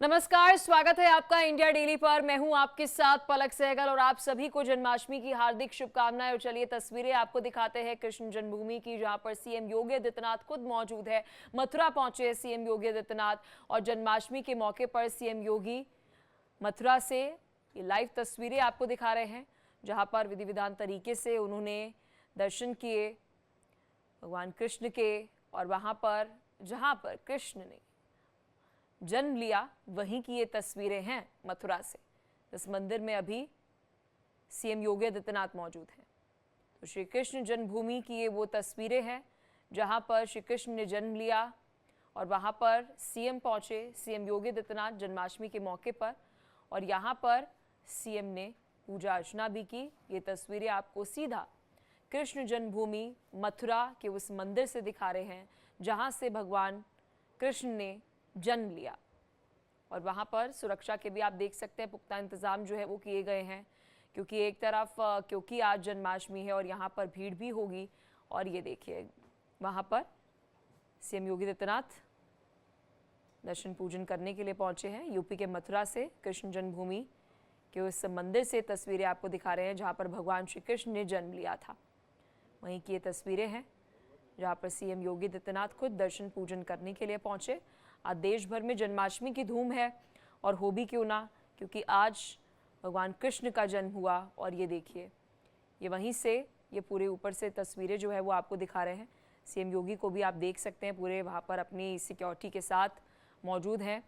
नमस्कार, स्वागत है आपका इंडिया डेली पर। मैं हूं आपके साथ पलक सहगल और आप सभी को जन्माष्टमी की हार्दिक शुभकामनाएं। और चलिए तस्वीरें आपको दिखाते हैं कृष्ण जन्मभूमि की, जहां पर सीएम योगी आदित्यनाथ खुद मौजूद है। मथुरा पहुंचे हैं सीएम योगी आदित्यनाथ और जन्माष्टमी के मौके पर सीएम योगी मथुरा से ये लाइव तस्वीरें आपको दिखा रहे हैं, जहां पर विधि विधान तरीके से उन्होंने दर्शन किए भगवान कृष्ण के। और वहां पर जहां पर कृष्ण ने जन्म लिया वहीं की ये तस्वीरें हैं मथुरा से। इस मंदिर में अभी सीएम योगी आदित्यनाथ मौजूद हैं। तो श्री कृष्ण जन्मभूमि की ये वो तस्वीरें हैं जहां पर श्री कृष्ण ने जन्म लिया और वहां पर सीएम पहुंचे, सीएम योगी आदित्यनाथ जन्माष्टमी के मौके पर। और यहां पर सीएम ने पूजा अर्चना भी की। ये तस्वीरें आपको सीधा कृष्ण जन्मभूमि मथुरा के उस मंदिर से दिखा रहे हैं जहां से भगवान कृष्ण ने जन्म लिया। और वहां पर सुरक्षा के भी आप देख सकते हैं पुख्ता इंतजाम जो है वो किए गए हैं, क्योंकि एक तरफ क्योंकि आज जन्माष्टमी है और यहाँ पर भीड़ भी होगी। और ये देखिए वहां पर सीएम योगी आदित्यनाथ दर्शन पूजन करने के लिए पहुंचे हैं। यूपी के मथुरा से कृष्ण जन्मभूमि के उस मंदिर से तस्वीरें आपको दिखा रहे हैं जहां पर भगवान श्री कृष्ण ने जन्म लिया था। वहीं की ये तस्वीरें हैं जहां पर सीएम योगी आदित्यनाथ खुद दर्शन पूजन करने के लिए पहुंचे। आज देश भर में जन्माष्टमी की धूम है और हो भी क्यों ना, क्योंकि आज भगवान कृष्ण का जन्म हुआ। और ये देखिए ये वहीं से ये पूरे ऊपर से तस्वीरें जो है वो आपको दिखा रहे हैं। सीएम योगी को भी आप देख सकते हैं पूरे वहाँ पर अपनी सिक्योरिटी के साथ मौजूद हैं,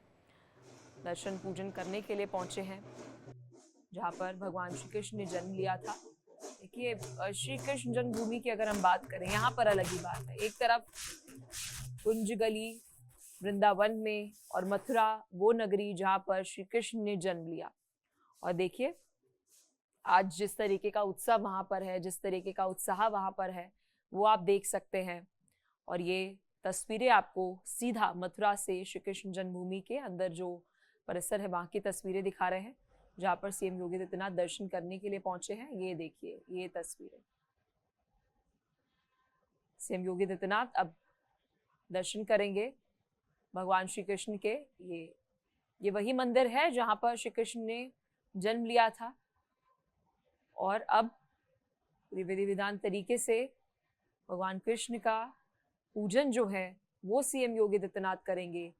दर्शन पूजन करने के लिए पहुँचे हैं जहाँ पर भगवान श्री कृष्ण ने जन्म लिया था। देखिए श्री कृष्ण जन्मभूमि की अगर हम बात करें, यहाँ पर अलग ही बात है। एक तरफ कुंज गली वृंदावन में और मथुरा वो नगरी जहां पर श्री कृष्ण ने जन्म लिया। और देखिए आज जिस तरीके का उत्सव वहां पर है, जिस तरीके का उत्साह वहां पर है, वो आप देख सकते हैं। और ये तस्वीरें आपको सीधा मथुरा से श्री कृष्ण जन्मभूमि के अंदर जो परिसर है वहां की तस्वीरें दिखा रहे हैं जहां पर सीएम योगी आदित्यनाथ दर्शन करने के लिए पहुंचे हैं। ये देखिए ये तस्वीरें सीएम योगी आदित्यनाथ अब दर्शन करेंगे भगवान श्री कृष्ण के। ये वही मंदिर है जहां पर श्री कृष्ण ने जन्म लिया था। और अब विधि विधान तरीके से भगवान कृष्ण का पूजन जो है वो सीएम योगी आदित्यनाथ करेंगे।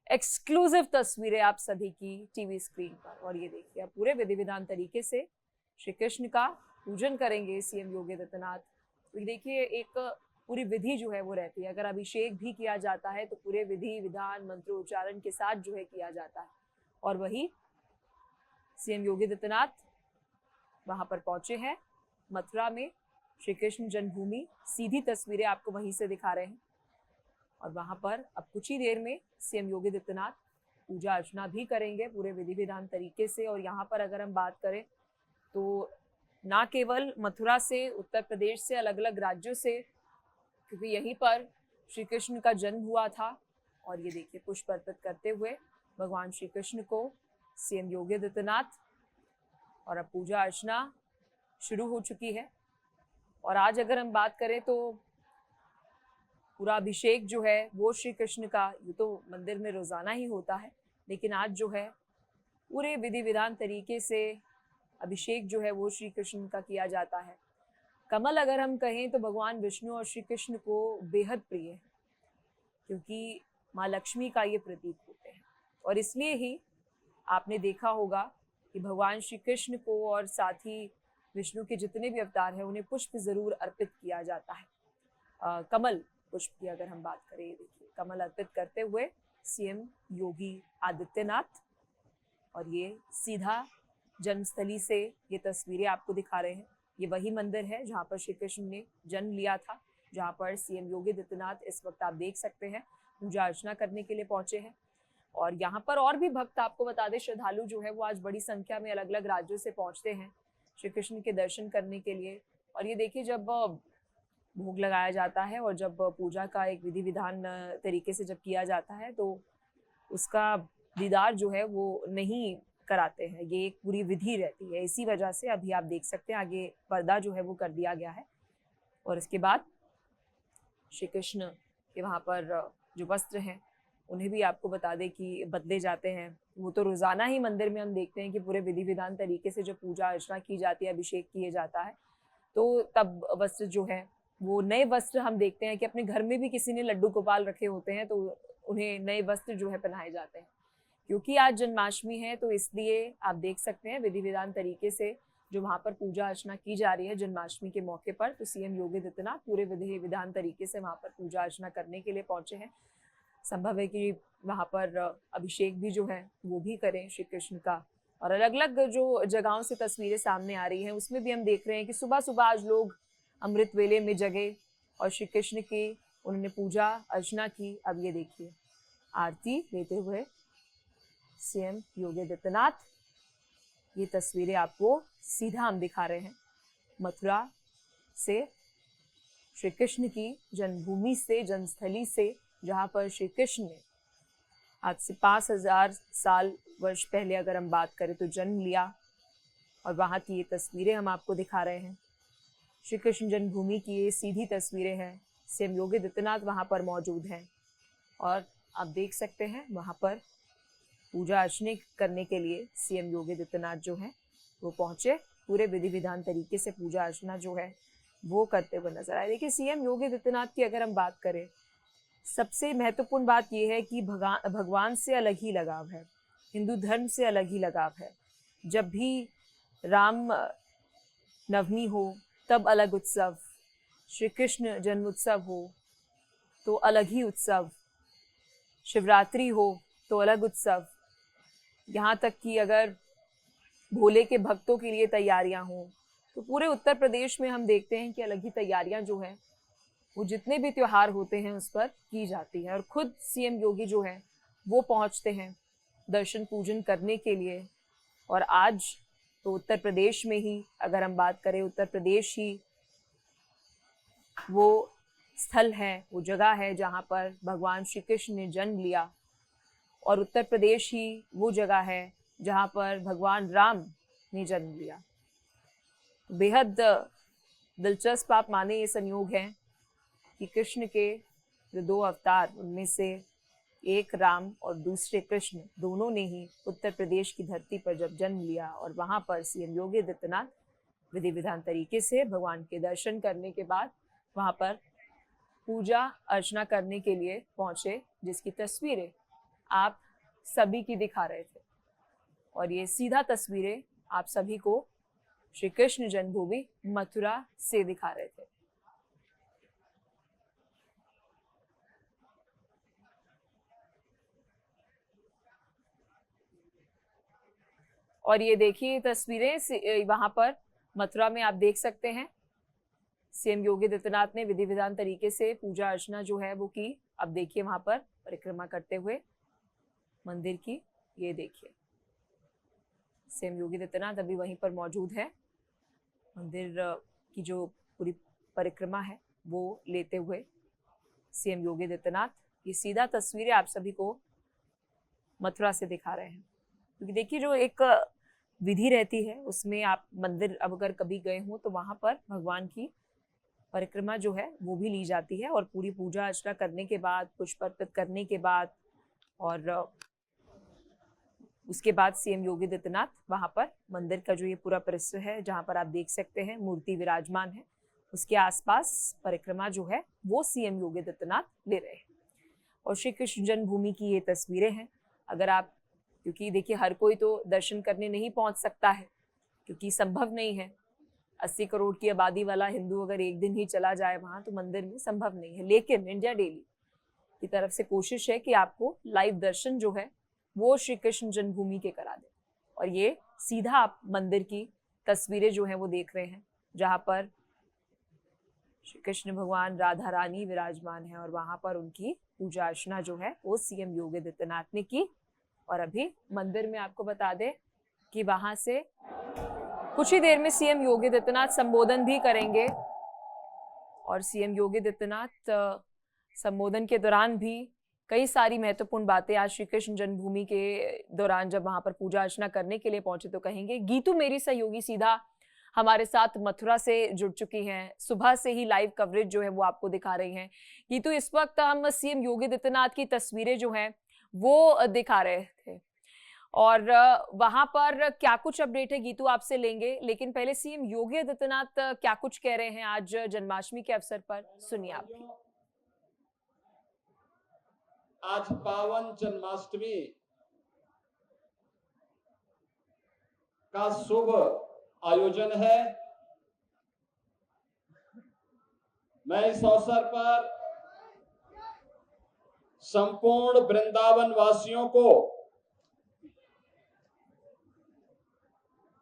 एक्सक्लूसिव तस्वीरें आप सभी की टीवी स्क्रीन पर। और ये देखिए अब पूरे विधि विधान तरीके से श्री कृष्ण का पूजन करेंगे सीएम योगी आदित्यनाथ। तो देखिए एक पूरी विधि जो है वो रहती है। अगर अभिषेक भी किया जाता है तो पूरे विधि विधान मंत्रोच्चारण के साथ जो है किया जाता है। और वही सीएम योगी आदित्यनाथ वहां पर पहुंचे हैं मथुरा में श्री कृष्ण जन्मभूमि। सीधी तस्वीरें आपको वहीं से दिखा रहे हैं। और वहां पर अब कुछ ही देर में सीएम योगी आदित्यनाथ पूजा अर्चना भी करेंगे पूरे विधि विधान तरीके से। और यहाँ पर अगर हम बात करें तो ना केवल मथुरा से, उत्तर प्रदेश से, अलग अलग राज्यों से, क्योंकि यहीं पर श्री कृष्ण का जन्म हुआ था। और ये देखिए पुष्प अर्पित करते हुए भगवान श्री कृष्ण को सीएम योगी आदित्यनाथ। और अब पूजा अर्चना शुरू हो चुकी है। और आज अगर हम बात करें तो पूरा अभिषेक जो है वो श्री कृष्ण का, ये तो मंदिर में रोजाना ही होता है, लेकिन आज जो है पूरे विधि विधान तरीके से अभिषेक जो है वो श्री कृष्ण का किया जाता है। कमल अगर हम कहें तो भगवान विष्णु और श्री कृष्ण को बेहद प्रिय है, क्योंकि माँ लक्ष्मी का ये प्रतीक होते हैं। और इसलिए ही आपने देखा होगा कि भगवान श्री कृष्ण को और साथ ही विष्णु के जितने भी अवतार हैं उन्हें पुष्प जरूर अर्पित किया जाता है। कमल पुष्प की अगर हम बात करें, देखिए कमल अर्पित करते हुए सीएम योगी आदित्यनाथ। और ये सीधा जन्मस्थली से ये तस्वीरें आपको दिखा रहे हैं। ये वही मंदिर है जहाँ पर श्री कृष्ण ने जन्म लिया था, जहाँ पर सीएम योगी आदित्यनाथ इस वक्त आप देख सकते हैं पूजा अर्चना करने के लिए पहुंचे हैं। और यहाँ पर और भी भक्त, आपको बता दें, श्रद्धालु जो है वो आज बड़ी संख्या में अलग अलग राज्यों से पहुंचते हैं श्री कृष्ण के दर्शन करने के लिए। और ये देखिए जब भोग लगाया जाता है और जब पूजा का एक विधि विधान तरीके से जब किया जाता है तो उसका दीदार जो है वो नहीं कराते हैं। ये एक पूरी विधि रहती है। इसी वजह से अभी आप देख सकते हैं आगे पर्दा जो है वो कर दिया गया है। और इसके बाद श्री कृष्ण के वहाँ पर जो वस्त्र हैं उन्हें भी आपको बता दें कि बदले जाते हैं। वो तो रोज़ाना ही मंदिर में हम देखते हैं कि पूरे विधि विधान तरीके से जो पूजा अर्चना की जाती है, अभिषेक किए जाता है, तो तब वस्त्र जो है वो नए वस्त्र हम देखते हैं कि अपने घर में भी किसी ने लड्डू गोपाल रखे होते हैं तो उन्हें नए वस्त्र जो है पहनाए जाते हैं। क्योंकि आज जन्माष्टमी है तो इसलिए आप देख सकते हैं विधि विधान तरीके से जो वहाँ पर पूजा अर्चना की जा रही है जन्माष्टमी के मौके पर, तो सीएम योगी आदित्यनाथ पूरे विधि विधान तरीके से वहाँ पर पूजा अर्चना करने के लिए पहुंचे हैं। संभव है कि वहाँ पर अभिषेक भी जो है वो भी करें श्री कृष्ण का। और अलग अलग जो जगहों से तस्वीरें सामने आ रही हैं उसमें भी हम देख रहे हैं कि सुबह सुबह आज लोग अमृत वेले में जगे और श्री कृष्ण की उन्होंने पूजा अर्चना की। अब ये देखिए आरती लेते हुए सीएम योगी आदित्यनाथ, ये तस्वीरें आपको सीधा हम दिखा रहे हैं मथुरा से, श्री कृष्ण की जन्मभूमि से, जन्मस्थली से, जहाँ पर श्री कृष्ण ने आज से 5000 साल वर्ष पहले अगर हम बात करें तो जन्म लिया। और वहाँ की ये तस्वीरें हम आपको दिखा रहे हैं। श्री कृष्ण जन्मभूमि की ये सीधी तस्वीरें हैं। सीएम योगी आदित्यनाथ वहाँ पर मौजूद हैं और आप देख सकते हैं वहाँ पर पूजा अर्चना करने के लिए सीएम योगी आदित्यनाथ जो हैं वो पहुँचे, पूरे विधि विधान तरीके से पूजा अर्चना जो है वो करते हुए नजर आए। देखिए सीएम योगी आदित्यनाथ की अगर हम बात करें, सबसे महत्वपूर्ण बात यह है कि भगवान से अलग ही लगाव है, हिंदू धर्म से अलग ही लगाव है। जब भी राम नवमी हो तब अलग उत्सव, श्री कृष्ण जन्म उत्सव हो तो अलग ही उत्सव, शिवरात्रि हो तो अलग उत्सव, यहाँ तक कि अगर भोले के भक्तों के लिए तैयारियां हों तो पूरे उत्तर प्रदेश में हम देखते हैं कि अलग ही तैयारियां जो हैं वो जितने भी त्योहार होते हैं उस पर की जाती है। और खुद सीएम योगी जो है वो पहुंचते हैं दर्शन पूजन करने के लिए। और आज तो उत्तर प्रदेश में ही अगर हम बात करें, उत्तर प्रदेश ही वो स्थल है, वो जगह है जहाँ पर भगवान श्री कृष्ण ने जन्म लिया। और उत्तर प्रदेश ही वो जगह है जहाँ पर भगवान राम ने जन्म लिया। बेहद दिलचस्प आप माने ये संयोग है कि कृष्ण के जो 2 अवतार, उनमें से एक राम और दूसरे कृष्ण, दोनों ने ही उत्तर प्रदेश की धरती पर जब जन्म लिया और वहाँ पर सीएम योगी आदित्यनाथ विधि विधान तरीके से भगवान के दर्शन करने के बाद वहाँ पर पूजा अर्चना करने के लिए पहुँचे, जिसकी तस्वीरें आप सभी की दिखा रहे थे। और ये सीधा तस्वीरें आप सभी को श्री कृष्ण जन्मभूमि मथुरा से दिखा रहे थे। और ये देखिए तस्वीरें वहां पर मथुरा में आप देख सकते हैं सीएम योगी आदित्यनाथ ने विधि विधान तरीके से पूजा अर्चना जो है वो की। अब देखिए वहां पर परिक्रमा करते हुए मंदिर की, ये देखिए सीएम योगी आदित्यनाथ अभी वहीं पर मौजूद है। मंदिर की जो पूरी परिक्रमा है वो लेते हुए सीएम योगी आदित्यनाथ, ये सीधा तस्वीरें आप सभी को मथुरा से दिखा रहे हैं। क्योंकि देखिए जो एक विधि रहती है उसमें आप मंदिर अब अगर कभी गए हो तो वहां पर भगवान की परिक्रमा जो है वो भी ली जाती है। और पूरी पूजा अर्चना करने के बाद, पुष्प अर्पित करने के बाद और उसके बाद सीएम योगी आदित्यनाथ वहां पर मंदिर का जो ये पूरा परिसर है जहां पर आप देख सकते हैं मूर्ति विराजमान है, उसके आसपास परिक्रमा जो है वो सीएम योगी आदित्यनाथ ले रहे हैं। और श्री कृष्ण जन्मभूमि की ये तस्वीरें हैं। अगर आप, क्योंकि देखिए हर कोई तो दर्शन करने नहीं पहुंच सकता है क्योंकि संभव नहीं है, 80 करोड़ की आबादी वाला हिंदू अगर एक दिन ही चला जाए वहां तो मंदिर में संभव नहीं है। लेकिन इंडिया डेली की तरफ से कोशिश है कि आपको लाइव दर्शन जो है वो श्री कृष्ण जन्मभूमि के करा दे। और ये सीधा आप मंदिर की तस्वीरें जो है वो देख रहे हैं जहाँ पर श्री कृष्ण भगवान, राधा रानी विराजमान है और वहां पर उनकी पूजा अर्चना जो है वो सीएम योगी आदित्यनाथ ने की। और अभी मंदिर में आपको बता दें कि वहां से कुछ ही देर में सीएम योगी आदित्यनाथ संबोधन भी करेंगे। और सीएम योगी आदित्यनाथ संबोधन के दौरान भी कई सारी महत्वपूर्ण बातें आज श्री कृष्ण जन्मभूमि के दौरान जब वहां पर पूजा अर्चना करने के लिए पहुंचे तो कहेंगे। गीतू मेरी सहयोगी सीधा हमारे साथ मथुरा से जुड़ चुकी हैं, सुबह से ही लाइव कवरेज जो है वो आपको दिखा रही हैं। गीतू, इस वक्त हम सीएम योगी आदित्यनाथ की तस्वीरें जो हैं वो दिखा रहे थे और वहां पर क्या कुछ अपडेट है गीतू आपसे लेंगे, लेकिन पहले सीएम योगी आदित्यनाथ क्या कुछ कह रहे हैं आज जन्माष्टमी के अवसर पर, सुनिए आप भी। आज पावन जन्माष्टमी का शुभ आयोजन है। मैं इस अवसर पर संपूर्ण वृंदावन वासियों को,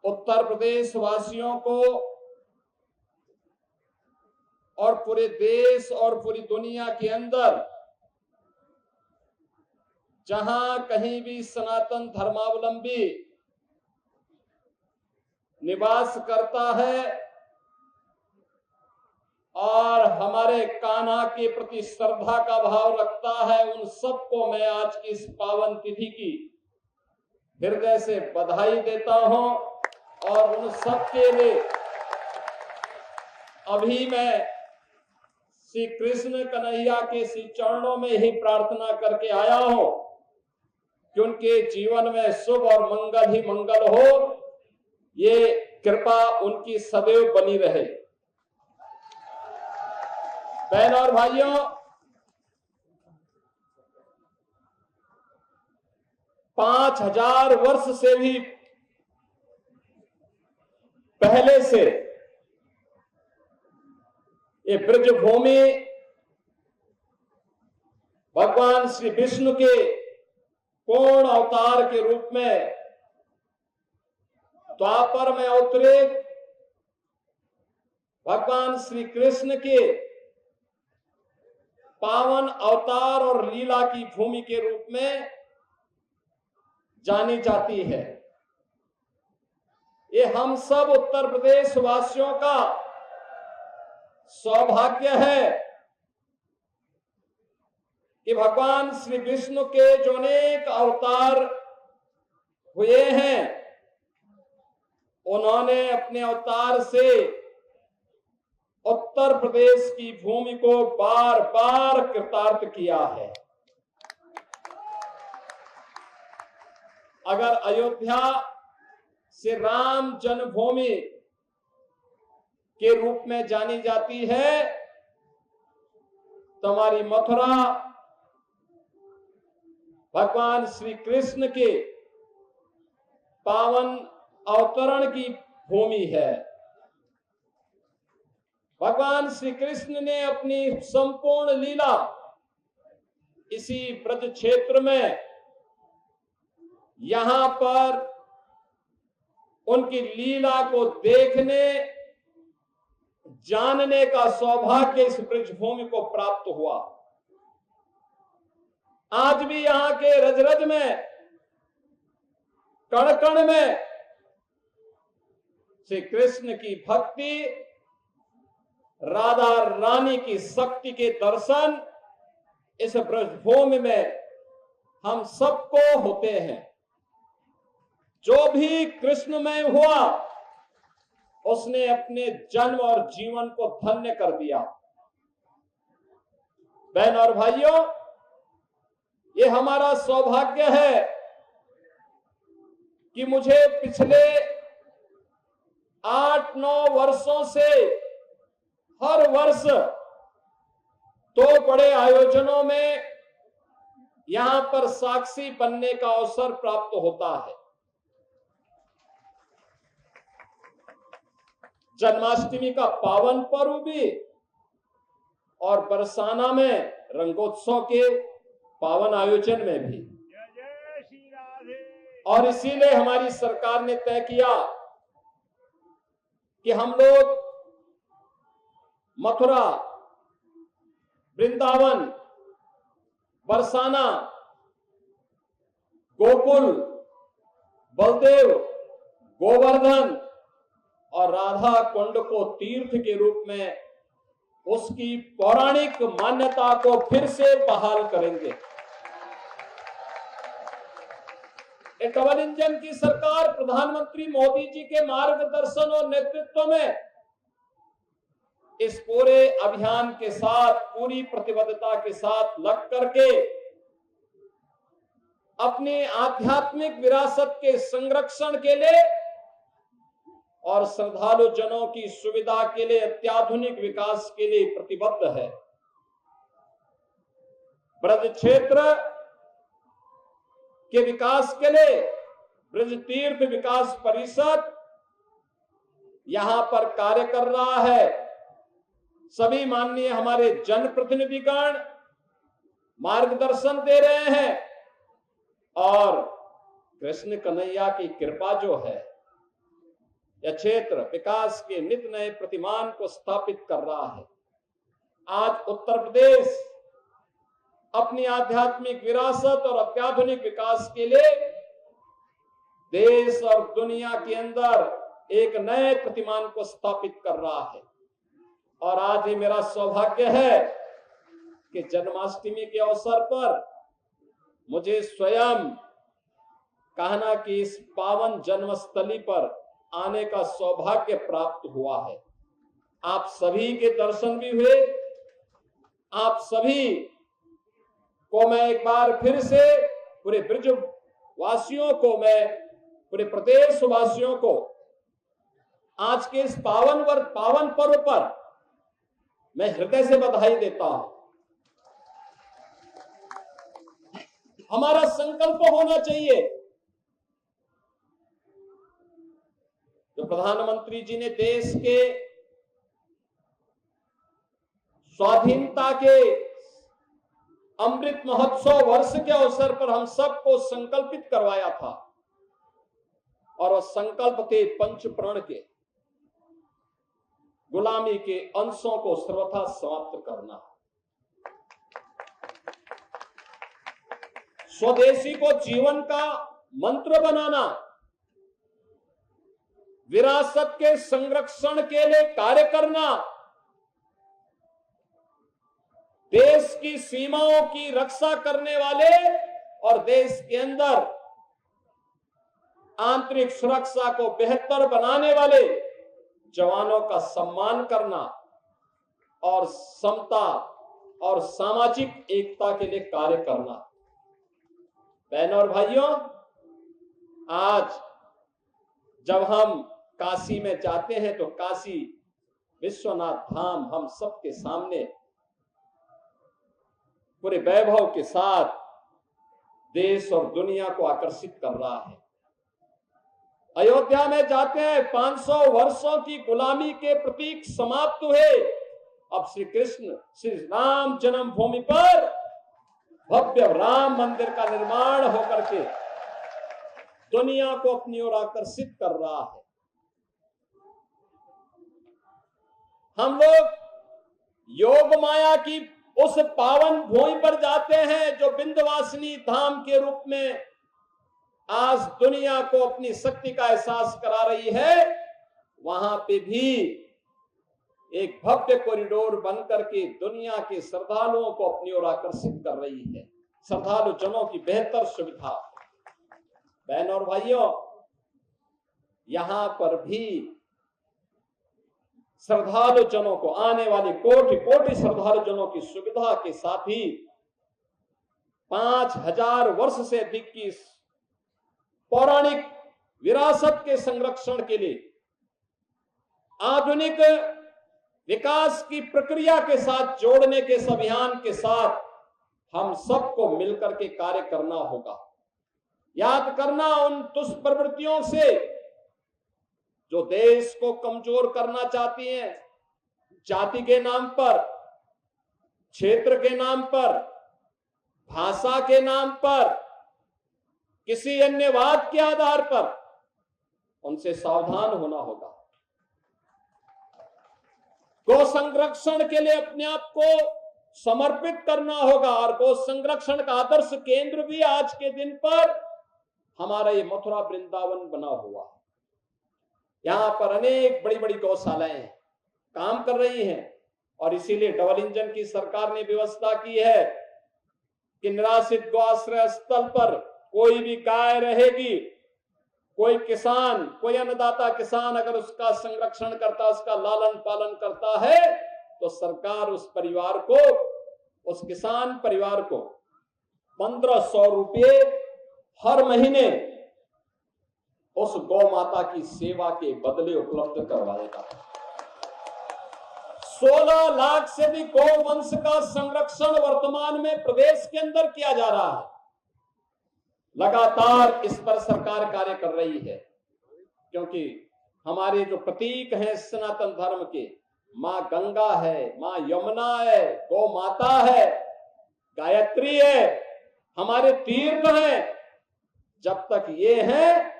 उत्तर प्रदेश वासियों को और पूरे देश और पूरी दुनिया के अंदर जहां कहीं भी सनातन धर्मावलंबी निवास करता है और हमारे कान्हा के प्रति श्रद्धा का भाव रखता है, उन सबको मैं आज की इस पावन तिथि की हृदय से बधाई देता हूं और उन सबके लिए अभी मैं श्री कृष्ण कन्हैया के श्री चरणों में ही प्रार्थना करके आया हूं कि उनके जीवन में शुभ और मंगल ही मंगल हो, ये कृपा उनकी सदैव बनी रहे। बहन और भाइयों, 5000 वर्ष से भी पहले से ये ब्रजभूमि भगवान श्री विष्णु के पूर्ण अवतार के रूप में द्वापर में अवतरित भगवान श्री कृष्ण के पावन अवतार और लीला की भूमि के रूप में जानी जाती है। ये हम सब उत्तर प्रदेश वासियों का सौभाग्य है कि भगवान श्री विष्णु के जो अनेक अवतार हुए हैं, उन्होंने अपने अवतार से उत्तर प्रदेश की भूमि को बार बार कृतार्थ किया है। अगर अयोध्या से राम जन्मभूमि के रूप में जानी जाती है, तो हमारी मथुरा भगवान श्री कृष्ण के पावन अवतरण की भूमि है। भगवान श्री कृष्ण ने अपनी संपूर्ण लीला इसी ब्रज क्षेत्र में, यहां पर उनकी लीला को देखने जानने का सौभाग्य इस ब्रजभूमि को प्राप्त हुआ। आज भी यहां के रज रज में, कण कण में श्री कृष्ण की भक्ति, राधा रानी की शक्ति के दर्शन इस ब्रजभूमि में हम सबको होते हैं। जो भी कृष्णमय हुआ, उसने अपने जन्म और जीवन को धन्य कर दिया। बहन और भाइयों, ये हमारा सौभाग्य है कि मुझे पिछले 8-9 वर्षों से हर वर्ष 2 बड़े आयोजनों में यहां पर साक्षी बनने का अवसर प्राप्त होता है। जन्माष्टमी का पावन पर्व भी और बरसाना में रंगोत्सव के पावन आयोजन में भी। और इसीलिए हमारी सरकार ने तय किया कि हम लोग मथुरा, वृंदावन, बरसाना, गोकुल, बलदेव, गोवर्धन और राधा कुंड को तीर्थ के रूप में उसकी पौराणिक मान्यता को फिर से बहाल करेंगे। एक डबल इंजन की सरकार प्रधानमंत्री मोदी जी के मार्गदर्शन और नेतृत्व में इस पूरे अभियान के साथ पूरी प्रतिबद्धता के साथ लग करके अपने आध्यात्मिक विरासत के संरक्षण के लिए और श्रद्धालु जनों की सुविधा के लिए अत्याधुनिक विकास के लिए प्रतिबद्ध है। ब्रज क्षेत्र के विकास के लिए ब्रज तीर्थ विकास परिषद यहां पर कार्य कर रहा है। सभी माननीय हमारे जनप्रतिनिधिगण मार्गदर्शन दे रहे हैं और कृष्ण कन्हैया की कृपा जो है यह क्षेत्र विकास के नित नए प्रतिमान को स्थापित कर रहा है। आज उत्तर प्रदेश अपनी आध्यात्मिक विरासत और अत्याधुनिक विकास के लिए देश और दुनिया के अंदर एक नए प्रतिमान को स्थापित कर रहा है। और आज ही मेरा सौभाग्य है कि जन्माष्टमी के अवसर पर मुझे स्वयं कहना कि इस पावन जन्मस्थली पर आने का सौभाग्य प्राप्त हुआ है। आप सभी के दर्शन भी हुए। आप सभी को मैं एक बार फिर से पूरे ब्रज वासियों को, मैं पूरे प्रदेश वासियों को आज के इस पावन पर्व पर मैं हृदय से बधाई देता हूं। हमारा संकल्प होना चाहिए जो प्रधानमंत्री जी ने देश के स्वाधीनता के अमृत महोत्सव वर्ष के अवसर पर हम सबको संकल्पित करवाया था और वह संकल्प थे पंच प्रण के, गुलामी के अंशों को सर्वथा समाप्त करना, स्वदेशी को जीवन का मंत्र बनाना, विरासत के संरक्षण के लिए कार्य करना, देश की सीमाओं की रक्षा करने वाले और देश के अंदर आंतरिक सुरक्षा को बेहतर बनाने वाले जवानों का सम्मान करना और समता और सामाजिक एकता के लिए कार्य करना। बहनों और भाइयों, आज जब हम काशी में जाते हैं तो काशी विश्वनाथ धाम हम सबके सामने पूरे वैभव के साथ देश और दुनिया को आकर्षित कर रहा है। अयोध्या में जाते हैं, 500 वर्षों की गुलामी के प्रतीक समाप्त हुए। अब श्री कृष्ण श्री राम जन्मभूमि पर भव्य राम मंदिर का निर्माण होकर के दुनिया को अपनी ओर आकर्षित कर रहा है। हम लोग योग माया की उस पावन भूमि पर जाते हैं जो विंध्यवासिनी धाम के रूप में आज दुनिया को अपनी शक्ति का एहसास करा रही है। वहां पे भी एक भव्य कॉरिडोर बनकर के दुनिया के श्रद्धालुओं को अपनी ओर आकर्षित कर रही है। श्रद्धालु जनों की बेहतर सुविधा। बहनों और भाइयों, यहां पर भी श्रद्धालु जनों को, आने वाले कोटि कोटि श्रद्धालु जनों की सुविधा के साथ ही 5000 वर्ष से अधिक की पौराणिक विरासत के संरक्षण के लिए आधुनिक विकास की प्रक्रिया के साथ जोड़ने के इस अभियान के साथ हम सबको मिलकर के कार्य करना होगा। याद करना उन दुष्प्रवृत्तियों से जो देश को कमजोर करना चाहती हैं, जाति के नाम पर, क्षेत्र के नाम पर, भाषा के नाम पर, किसी अन्य वाद के आधार पर, उनसे सावधान होना होगा। गौ संरक्षण के लिए अपने आप को समर्पित करना होगा और गौ संरक्षण का आदर्श केंद्र भी आज के दिन पर हमारा ये मथुरा वृंदावन बना हुआ है। यहां पर अनेक बड़ी बड़ी गौशालाएं काम कर रही हैं और इसीलिए डबल इंजन की सरकार ने व्यवस्था की है कि निराश्रित गौ आश्रय स्थल पर कोई भी गाय रहेगी, कोई किसान, कोई अन्नदाता किसान अगर उसका संरक्षण करता, उसका लालन पालन करता है, तो सरकार उस परिवार को, उस किसान परिवार को 1500 रुपये हर महीने उस गौ माता की सेवा के बदले उपलब्ध करवाएगा। 16 लाख से भी गौवंश का संरक्षण वर्तमान में प्रदेश के अंदर किया जा रहा है। लगातार इस पर सरकार कार्य कर रही है, क्योंकि हमारे जो प्रतीक हैं सनातन धर्म के, मां गंगा है, मां यमुना है, गौ माता है, गायत्री है, हमारे तीर्थ हैं, जब तक ये है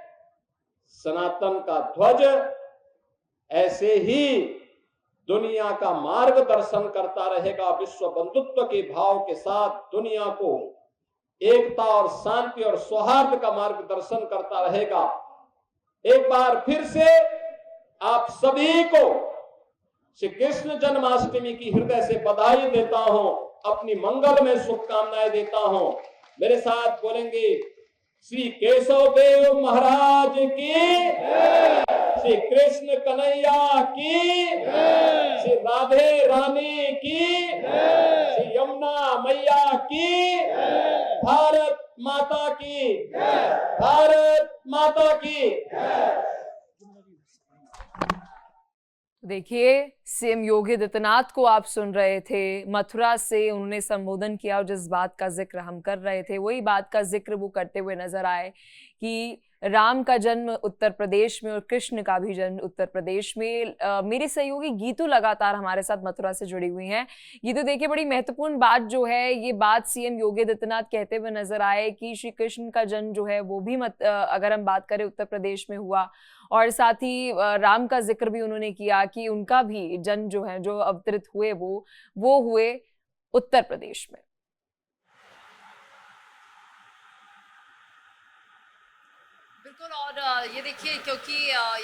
सनातन का ध्वज ऐसे ही दुनिया का मार्गदर्शन करता रहेगा, विश्व बंधुत्व के भाव के साथ दुनिया को एकता और शांति और सौहार्द का मार्गदर्शन करता रहेगा। एक बार फिर से आप सभी को श्री कृष्ण जन्माष्टमी की हृदय से बधाई देता हूं, अपनी मंगल में शुभकामनाएं देता हूं। मेरे साथ बोलेंगे श्री केशव देव महाराज की, श्री कृष्ण कन्हैया की, श्री राधे रानी की, श्री यमुना मैया की, भारत माता की, भारत माता की। देखिए, सीएम योगी आदित्यनाथ को आप सुन रहे थे, मथुरा से उन्होंने संबोधन किया और जिस बात का जिक्र हम कर रहे थे वही बात का जिक्र वो करते हुए नजर आए कि राम का जन्म उत्तर प्रदेश में और कृष्ण का भी जन्म उत्तर प्रदेश में। मेरी सहयोगी गीतू लगातार हमारे साथ मथुरा से जुड़ी हुई हैं। गीतू, देखिए बड़ी महत्वपूर्ण बात जो है, ये बात सीएम योगी आदित्यनाथ कहते हुए नजर आए कि श्री कृष्ण का जन्म जो है वो भी अगर हम बात करें उत्तर प्रदेश में हुआ, और साथ ही राम का जिक्र भी उन्होंने किया कि उनका भी जन्म जो है, जो अवतरित हुए वो हुए उत्तर प्रदेश में। बिल्कुल, और ये देखिए, क्योंकि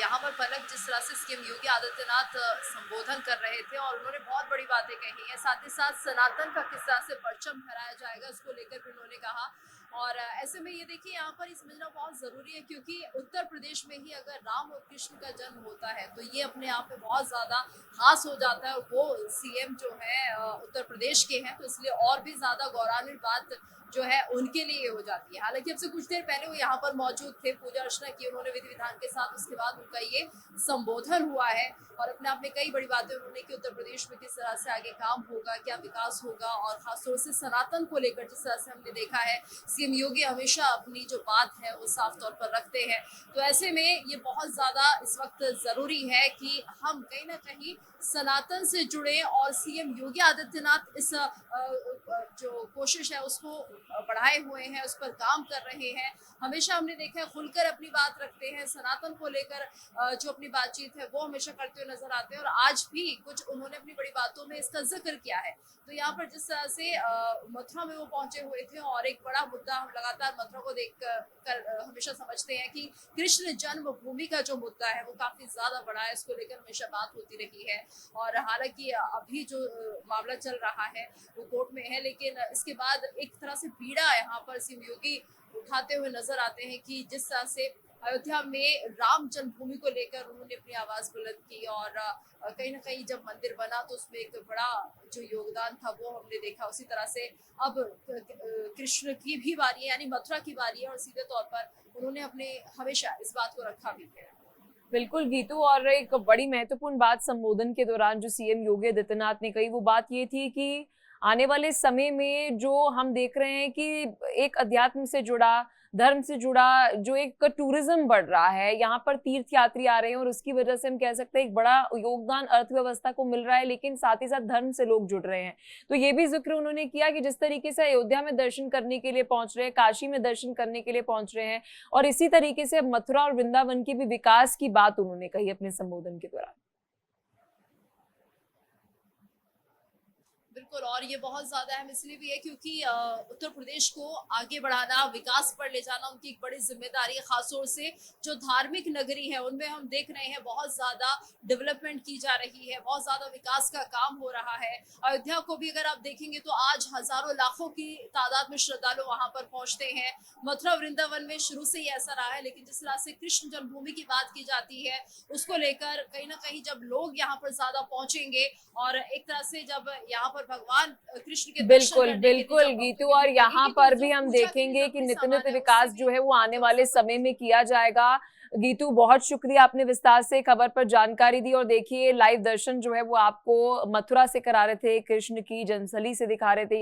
यहाँ पर पलक जिस तरह से सीएम योगी आदित्यनाथ संबोधन कर रहे थे और उन्होंने बहुत बड़ी बातें कही हैं, साथ ही साथ सनातन का किस तरह से परचम फहराया जाएगा उसको लेकर भी उन्होंने कहा। और ऐसे में ये देखिए, यहाँ पर समझना बहुत ज़रूरी है, क्योंकि उत्तर प्रदेश में ही अगर राम और कृष्ण का जन्म होता है तो ये अपने आप में बहुत ज़्यादा खास हो जाता है। वो सीएम जो है उत्तर प्रदेश के हैं, तो इसलिए और भी ज़्यादा गौरवान्वित बात जो है उनके लिए हो जाती है। हालांकि अब से कुछ देर पहले वो यहाँ पर मौजूद थे, पूजा अर्चना की उन्होंने विधि विधान के साथ, उसके बाद उनका ये संबोधन हुआ है और अपने आप में कई बड़ी बातें उन्होंने की उत्तर प्रदेश में किस तरह से आगे काम होगा, क्या विकास होगा, और खासतौर से सनातन को लेकर जिस तरह से हमने देखा है सीएम योगी हमेशा अपनी जो बात है वो साफ तौर पर रखते हैं। तो ऐसे में ये बहुत ज़्यादा इस वक्त ज़रूरी है कि हम कहीं ना कहीं सनातन से जुड़े और सीएम योगी आदित्यनाथ इस जो कोशिश है उसको बढ़ाए हुए हैं, उस पर काम कर रहे हैं। हमेशा हमने देखा है खुलकर अपनी बात रखते हैं, सनातन को लेकर जो अपनी बातचीत है वो हमेशा करते हुए नजर आते हैं, और आज भी कुछ उन्होंने अपनी बड़ी बातों में इसका जिक्र किया है। तो यहाँ पर जिस तरह से मथुरा में वो पहुंचे हुए थे, और एक बड़ा मुद्दा हम लगातार मथुरा को देख कर हमेशा समझते हैं कि कृष्ण जन्मभूमि का जो मुद्दा है वो काफी ज्यादा बड़ा है, इसको लेकर हमेशा बात होती रही है। और हालांकि अभी जो मामला चल रहा है वो कोर्ट में है, लेकिन इसके बाद एक तरह से पीड़ा यहाँ पर सीएम योगी उठाते हुए नजर आते हैं कि जिस तरह से अयोध्या में राम जन्मभूमि को लेकर उन्होंने अपनी आवाज बुलंद की, और कहीं ना कहीं जब मंदिर बना तो उसमें एक बड़ा जो योगदान था वो हमने देखा। उसी तरह से अब कृष्ण की भी बारी है, यानी मथुरा की बारी है, और सीधे तौर पर उन्होंने अपने हमेशा इस बात को रखा भी है। बिल्कुल गीतू, और एक बड़ी महत्वपूर्ण बात संबोधन के दौरान जो सीएम योगी आदित्यनाथ ने कही वो बात ये थी कि आने वाले समय में जो हम देख रहे हैं कि एक अध्यात्म से जुड़ा, धर्म से जुड़ा जो एक टूरिज्म बढ़ रहा है, यहाँ पर तीर्थ यात्री आ रहे हैं और उसकी वजह से हम कह सकते हैं एक बड़ा योगदान अर्थव्यवस्था को मिल रहा है, लेकिन साथ ही साथ धर्म से लोग जुड़ रहे हैं। तो ये भी जिक्र उन्होंने किया कि जिस तरीके से अयोध्या में दर्शन करने के लिए पहुंच रहे हैं, काशी में दर्शन करने के लिए पहुंच रहे हैं, और इसी तरीके से अब मथुरा और वृंदावन की भी विकास की बात उन्होंने कही अपने संबोधन के दौरान। बिल्कुल, और ये बहुत ज्यादा अहम इसलिए भी है क्योंकि उत्तर प्रदेश को आगे बढ़ाना, विकास पर ले जाना उनकी एक बड़ी जिम्मेदारी है। खासतौर से जो धार्मिक नगरी है उनमें हम देख रहे हैं बहुत ज्यादा डेवलपमेंट की जा रही है, बहुत ज्यादा विकास का काम हो रहा है। अयोध्या को भी अगर आप देखेंगे तो आज हजारों लाखों की तादाद में श्रद्धालु वहां पर पहुंचते हैं। मथुरा वृंदावन में शुरू से ही ऐसा रहा है, लेकिन जिस तरह से कृष्ण जन्मभूमि की बात की जाती है उसको लेकर कहीं ना कहीं जब लोग यहाँ पर ज्यादा पहुंचेंगे और एक तरह से जब यहाँ पर भगवान कृष्ण के दर्शन बिल्कुल करने के लिए बिल्कुल जब गीतू, भक्तों और की यहाँ भीड़ पर लगेगी भी तो हम जो पूजा के लिए देखेंगे जो कि भी नित्य सामान नित्य है विकास उससे जो भी है वो आने वाले सब समय में किया जाएगा। गीतू, बहुत शुक्रिया, आपने विस्तार से खबर पर जानकारी दी। और देखिए, लाइव दर्शन जो है वो आपको मथुरा से करा रहे थे, कृष्ण की जन्मस्थली से दिखा रहे थे।